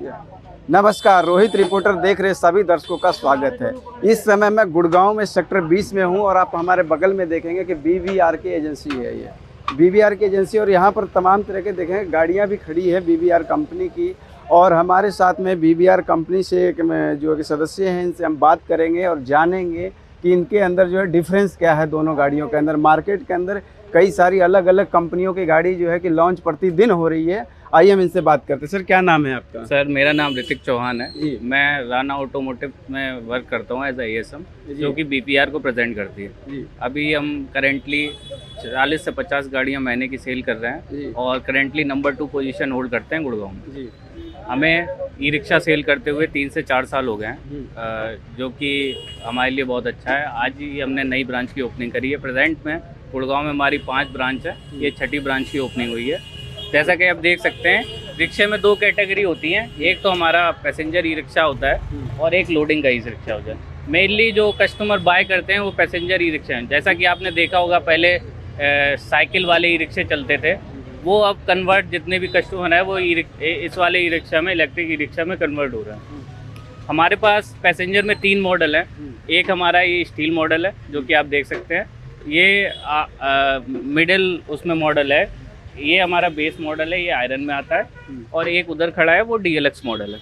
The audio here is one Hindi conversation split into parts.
नमस्कार, रोहित रिपोर्टर देख रहे सभी दर्शकों का स्वागत है। इस समय मैं गुड़गांव में सेक्टर 20 में हूं और आप हमारे बगल में देखेंगे कि बीवीआर की एजेंसी है। ये बीवीआर की एजेंसी और यहां पर तमाम तरह के देखेंगे गाड़ियां भी खड़ी है बीवीआर कंपनी की। और हमारे साथ में बीवीआर कंपनी से जो कि सदस्य हैं, इनसे हम बात करेंगे और जानेंगे कि इनके अंदर जो है डिफरेंस क्या है दोनों गाड़ियों के अंदर। मार्केट के अंदर कई सारी अलग अलग कंपनियों की गाड़ी जो है कि लॉन्च प्रतिदिन हो रही है। आइए हम इनसे बात करते हैं। सर, क्या नाम है आपका? सर, मेरा नाम ऋतिक चौहान है। मैं राना ऑटोमोटिव में वर्क करता हूँ एज ASM, जो कि BPR को प्रेजेंट करती है। अभी हम करेंटली 40 से 50 गाड़ियाँ महीने की सेल कर रहे हैं और करेंटली नंबर 2 पोजीशन होल्ड करते हैं गुड़गांव में। हमें ई-रिक्शा सेल करते हुए 3 से 4 साल हो गए हैं, जो कि हमारे लिए बहुत अच्छा है। आज ही हमने नई ब्रांच की ओपनिंग करी है। प्रेजेंट में गुड़गांव में हमारी 5 ब्रांच है, ये 6ठी ब्रांच की ओपनिंग हुई है। जैसा कि आप देख सकते हैं, रिक्शे में 2 कैटेगरी होती हैं। एक तो हमारा पैसेंजर ई-रिक्शा होता है और एक लोडिंग का ई-रिक्शा होता है। मेनली जो कस्टमर बाय करते हैं वो पैसेंजर ई-रिक्शा हैं। जैसा कि आपने देखा होगा, पहले साइकिल वाले ई-रिक्शे चलते थे, वो अब कन्वर्ट जितने भी कस्टमर हैं वो इस वाले ई-रिक्शा में, इलेक्ट्रिक ई-रिक्शा में कन्वर्ट हो रहा है। हमारे पास पैसेंजर में 3 मॉडल हैं। एक हमारा ये स्टील मॉडल है, जो कि आप देख सकते हैं। ये मिडिल उसमें मॉडल है। ये हमारा बेस मॉडल है, ये आयरन में आता है। और एक उधर खड़ा है, वो DLX मॉडल है।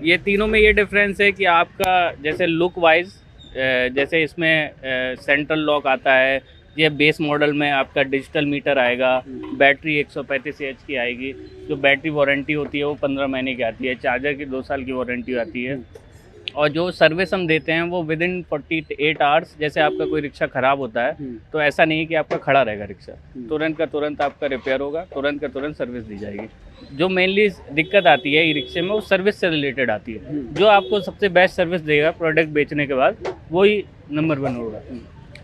ये तीनों में ये डिफरेंस है कि आपका जैसे लुक वाइज, जैसे इसमें सेंट्रल लॉक आता है। ये बेस मॉडल में आपका डिजिटल मीटर आएगा। बैटरी 135 Ah की आएगी। जो बैटरी वारंटी होती है वो 15 महीने की आती है। चार्जर की 2 साल की वारंटी आती है। और जो सर्विस हम देते हैं वो विदिन 48 आवर्स। जैसे आपका कोई रिक्शा ख़राब होता है तो ऐसा नहीं कि आपका खड़ा रहेगा रिक्शा, तुरंत का तुरंत आपका रिपेयर होगा, तुरंत का तुरंत सर्विस दी जाएगी। जो मेनली दिक्कत आती है ई रिक्शे में, वो सर्विस से रिलेटेड आती है। जो आपको सबसे बेस्ट सर्विस देगा प्रोडक्ट बेचने के बाद, वही नंबर 1 होगा।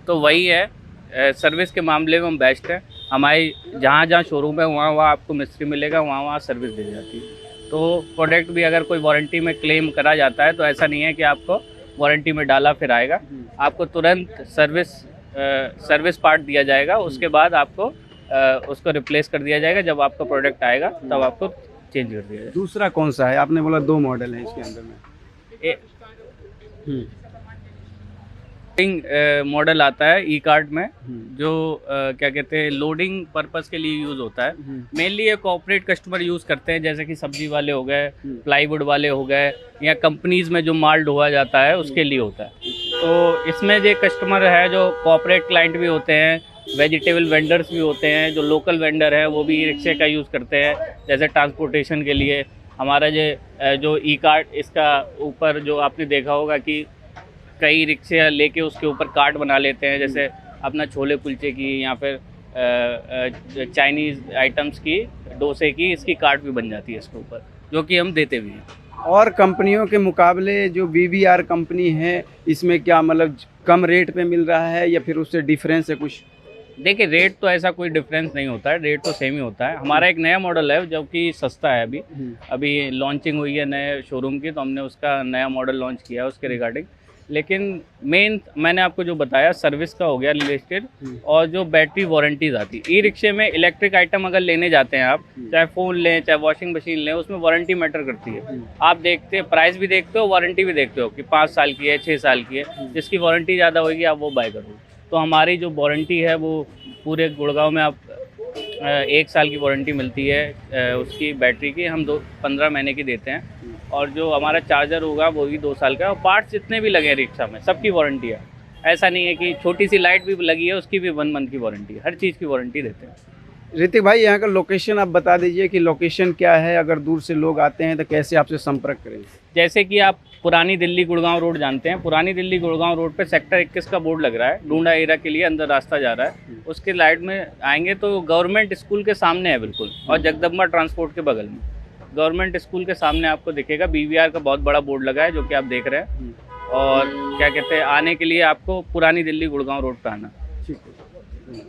तो वही है, सर्विस के मामले में हम बेस्ट हैं। हमारी जहाँ शोरूम है वहाँ आपको मिस्त्री मिलेगा, वहाँ सर्विस दी जाती है। तो प्रोडक्ट भी अगर कोई वारंटी में क्लेम करा जाता है तो ऐसा नहीं है कि आपको वारंटी में डाला फिर आएगा। आपको तुरंत सर्विस पार्ट दिया जाएगा। उसके बाद आपको उसको रिप्लेस कर दिया जाएगा। जब आपका प्रोडक्ट आएगा तब आपको चेंज कर दिया जाएगा। दूसरा कौन सा है? आपने बोला 2 मॉडल है इसके अंदर में। मॉडल आता है ई कार्ट में, जो क्या कहते हैं, लोडिंग पर्पस के लिए यूज़ होता है। मेनली ये कॉर्पोरेट कस्टमर यूज़ करते हैं, जैसे कि सब्जी वाले हो गए, प्लाईवुड वाले हो गए, या कंपनीज में जो माल ढोआ जाता है उसके लिए होता है। तो इसमें जो कस्टमर है, जो कॉर्पोरेट क्लाइंट भी होते हैं, वेजिटेबल वेंडर्स भी होते हैं, जो लोकल वेंडर है वो भी रिक्शे का यूज़ करते हैं, जैसे ट्रांसपोर्टेशन के लिए। हमारा जो ई कार्ट, इसका ऊपर जो आपने देखा होगा कि कई रिक्शे लेके उसके ऊपर कार्ट बना लेते हैं, जैसे अपना छोले कुलचे की या फिर चाइनीज़ आइटम्स की, डोसे की, इसकी कार्ट भी बन जाती है इसके ऊपर, जो कि हम देते भी हैं। और कंपनियों के मुकाबले जो बीवीआर कंपनी है, इसमें क्या मतलब कम रेट पे मिल रहा है या फिर उससे डिफरेंस है कुछ? देखिए, रेट तो ऐसा कोई डिफरेंस नहीं होता है, रेट तो सेम ही होता है। हमारा एक नया मॉडल है जो कि सस्ता है। अभी लॉन्चिंग हुई है नए शोरूम की, तो हमने उसका नया मॉडल लॉन्च किया है उसके रिगार्डिंग। लेकिन मेन मैंने आपको जो बताया, सर्विस का हो गया रिलेटेड, और जो बैटरी वारंटीज आती है। ई रिक्शे में इलेक्ट्रिक आइटम अगर लेने जाते हैं आप, चाहे फ़ोन लें, चाहे वॉशिंग मशीन लें, उसमें वारंटी मैटर करती है। आप देखते हैं, प्राइस भी देखते हो, वारंटी भी देखते हो कि 5 साल की है, 6 साल की है। जिसकी वारंटी ज़्यादा होगी आप वो बाय करोगे। तो हमारी जो वारंटी है वो पूरे गुड़गांव में आप 1 साल की वारंटी मिलती है उसकी बैटरी की। हम 15 महीने की देते हैं। और जो हमारा चार्जर होगा वो भी 2 साल का। और पार्ट्स जितने भी लगे हैं रिक्शा में, सबकी वारंटी है। ऐसा नहीं है कि छोटी सी लाइट भी लगी है उसकी भी 1 मंथ की वारंटी है। हर चीज़ की वारंटी देते हैं। ऋतिक भाई, यहाँ का लोकेशन आप बता दीजिए कि लोकेशन क्या है, अगर दूर से लोग आते हैं तो कैसे आपसे संपर्क करें? जैसे कि आप पुरानी दिल्ली गुड़गांव रोड जानते हैं। पुरानी दिल्ली गुड़गांव रोड पे सेक्टर 21 का बोर्ड लग रहा है, डूंडा एरिया के लिए अंदर रास्ता जा रहा है। उसके लाइट में आएंगे तो गवर्नमेंट स्कूल के सामने है बिल्कुल, और जगदम्बा ट्रांसपोर्ट के बगल में। गवर्नमेंट स्कूल के सामने आपको दिखेगा BVR का बहुत बड़ा बोर्ड लगा है, जो कि आप देख रहे हैं। और क्या कहते हैं, आने के लिए आपको पुरानी दिल्ली गुड़गांव रोड पर आना। ठीक है।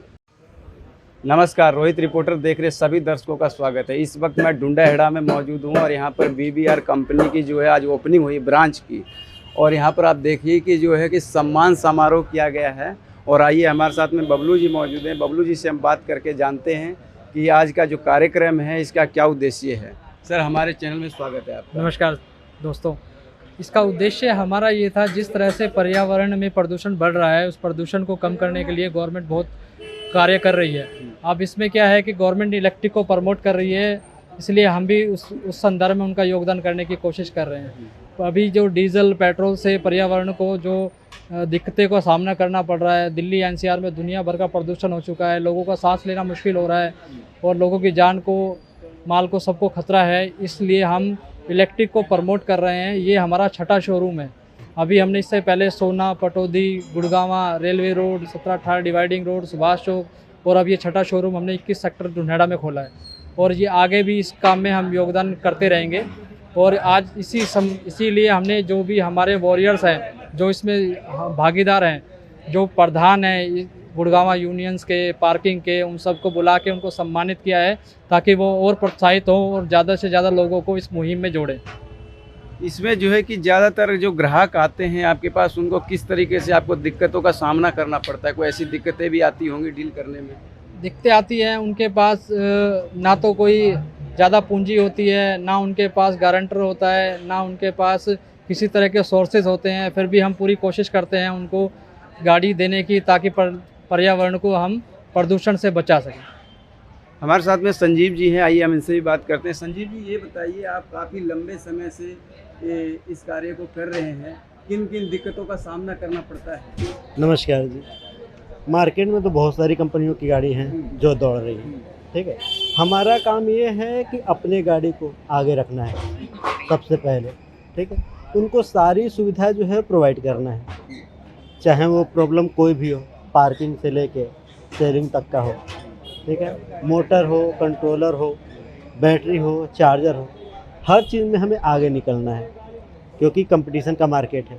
नमस्कार, रोहित रिपोर्टर देख रहे सभी दर्शकों का स्वागत है। इस वक्त मैं डुंडाहेड़ा में मौजूद हूं और यहां पर बीवीआर कंपनी की जो है आज ओपनिंग हुई ब्रांच की। और यहां पर आप देखिए कि जो है कि सम्मान समारोह किया गया है। और आइए, हमारे साथ में बबलू जी मौजूद हैं। बबलू जी से हम बात करके जानते हैं कि आज का जो कार्यक्रम है इसका क्या उद्देश्य है। सर हमारे चैनल में स्वागत है आपका। नमस्कार दोस्तों, इसका उद्देश्य हमारा ये था, जिस तरह से पर्यावरण में प्रदूषण बढ़ रहा है, उस प्रदूषण को कम करने के लिए गवर्नमेंट बहुत कार्य कर रही है। अब इसमें क्या है कि गवर्नमेंट इलेक्ट्रिक को प्रमोट कर रही है, इसलिए हम भी उस संदर्भ में उनका योगदान करने की कोशिश कर रहे हैं। अभी जो डीजल पेट्रोल से पर्यावरण को जो दिक्कतें का सामना करना पड़ रहा है, दिल्ली एनसीआर में दुनिया भर का प्रदूषण हो चुका है, लोगों का सांस लेना मुश्किल हो रहा है और लोगों की जान को, माल को, सबको खतरा है। इसलिए हम इलेक्ट्रिक को प्रमोट कर रहे हैं। ये हमारा छठा शोरूम है। अभी हमने इससे पहले Sohna, Pataudi, Gurgaon, railway road, 17-18 dividing road, Subhash Chowk और अब ये छठा शोरूम हमने 21 सेक्टर ढूंढेड़ा में खोला है और ये आगे भी इस काम में हम योगदान करते रहेंगे। और आज इसीलिए हमने जो भी हमारे वॉरियर्स हैं, जो इसमें भागीदार हैं, जो प्रधान हैं गुड़गांवा यूनियंस के, पार्किंग के, उन सबको बुला के उनको सम्मानित किया है ताकि वो और प्रोत्साहित हों और ज़्यादा से ज़्यादा लोगों को इस मुहिम में जोड़ें। इसमें जो है कि ज़्यादातर जो ग्राहक आते हैं आपके पास, उनको किस तरीके से आपको दिक्कतों का सामना करना पड़ता है? कोई ऐसी दिक्कतें भी आती होंगी डील करने में? दिक्कतें आती हैं, उनके पास ना तो कोई ज़्यादा पूंजी होती है, ना उनके पास गारंटर होता है, ना उनके पास किसी तरह के सोर्सेज होते हैं। फिर भी हम पूरी कोशिश करते हैं उनको गाड़ी देने की, ताकि पर्यावरण को हम प्रदूषण से बचा सकें। हमारे साथ में संजीव जी हैं, आइए हम इनसे भी बात करते हैं। संजीव जी, ये बताइए, आप काफ़ी लंबे समय से इस कार्य को कर रहे हैं, किन किन दिक्कतों का सामना करना पड़ता है? नमस्कार जी। मार्केट में तो बहुत सारी कंपनियों की गाड़ी हैं जो दौड़ रही हैं, ठीक है। हमारा काम ये है कि अपने गाड़ी को आगे रखना है सबसे पहले, ठीक है। उनको सारी सुविधा जो है प्रोवाइड करना है, चाहे वो प्रॉब्लम कोई भी हो, पार्किंग से लेके शेयरिंग तक का हो, ठीक है। मोटर हो, कंट्रोलर हो, बैटरी हो, चार्जर हो, हर चीज़ में हमें आगे निकलना है, क्योंकि कंपटीशन का मार्केट है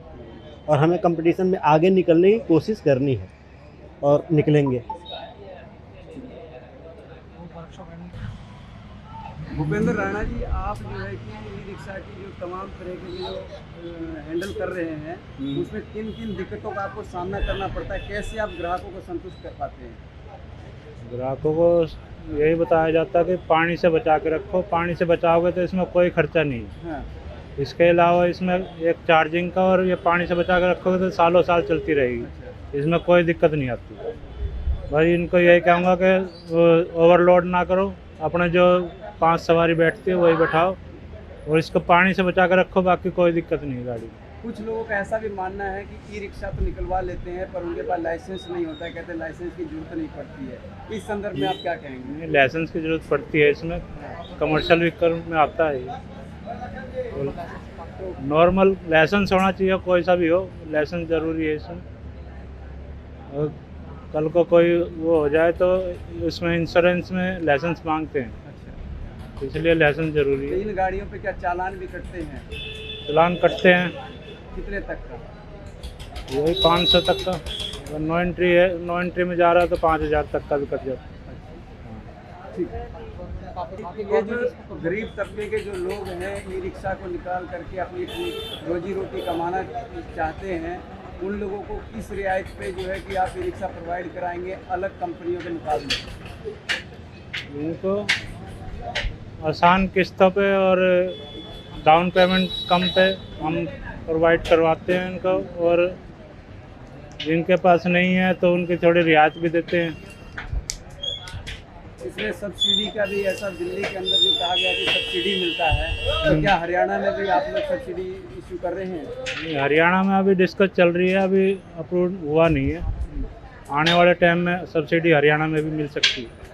और हमें कंपटीशन में आगे निकलने की कोशिश करनी है और निकलेंगे। भूपेंद्र राणा जी, आप जो है कि ई रिक्शा की जो तमाम तरह की जो हैंडल कर रहे हैं, उसमें किन किन दिक्कतों का आपको सामना करना पड़ता है? कैसे आप ग्राहकों को संतुष्ट कर पाते हैं? ग्राहकों को यही बताया जाता है कि पानी से बचा के रखो, पानी से बचाओगे तो इसमें कोई खर्चा नहीं है। हाँ। इसके अलावा इसमें एक चार्जिंग का, और ये पानी से बचा के रखोगे तो सालों साल चलती रहेगी, इसमें कोई दिक्कत नहीं आती। भाई इनको यही कहूँगा कि ओवरलोड ना करो, अपने जो 5 सवारी बैठती है वही बैठाओ और इसको पानी से बचा कर रखो, बाकी कोई दिक्कत नहीं है गाड़ी। कुछ लोगों का ऐसा भी मानना है कि ई रिक्शा तो निकलवा लेते हैं पर उनके पास लाइसेंस नहीं होता है, कहते हैं लाइसेंस की जरूरत नहीं पड़ती है। इस संदर्भ में आप क्या कहेंगे? लाइसेंस की ज़रूरत पड़ती है, इसमें कमर्शियल व्हीकल में आता है ये। नॉर्मल लाइसेंस होना चाहिए, कोई सा भी हो, लाइसेंस ज़रूरी है इसमें। और कल को कोई वो हो जाए तो इसमें इंश्योरेंस में लाइसेंस मांगते हैं, इसलिए लाइसेंस ज़रूरी है। इन गाड़ियों पे क्या चालान भी कटते हैं? चालान कटते हैं। कितने तक का? वही 500 तक का। अगर नो एंट्री है, नो एंट्री में जा रहा है तो 5000 तक का भी कट जाता है। ठीक है। ये जो गरीब तबके के जो लोग हैं, ई रिक्शा को निकाल करके अपनी रोजी रोटी कमाना चाहते हैं, उन लोगों को किस रियायत पे जो है कि आप ई रिक्शा प्रोवाइड कराएंगे अलग कंपनियों के मुकाबले? उनको आसान किस्तों पे और डाउन पेमेंट कम पे हम प्रोवाइड करवाते हैं उनको, और जिनके पास नहीं है तो उनकी थोड़ी रियायत भी देते हैं। इसमें सब्सिडी का भी ऐसा दिल्ली के अंदर जो कहा गया कि सब्सिडी मिलता है, तो क्या हरियाणा में भी आप लोग सब्सिडी इशू कर रहे हैं? हरियाणा में अभी डिस्कस चल रही है, अभी अप्रूव हुआ नहीं है। आने वाले टाइम में सब्सिडी हरियाणा में भी मिल सकती है।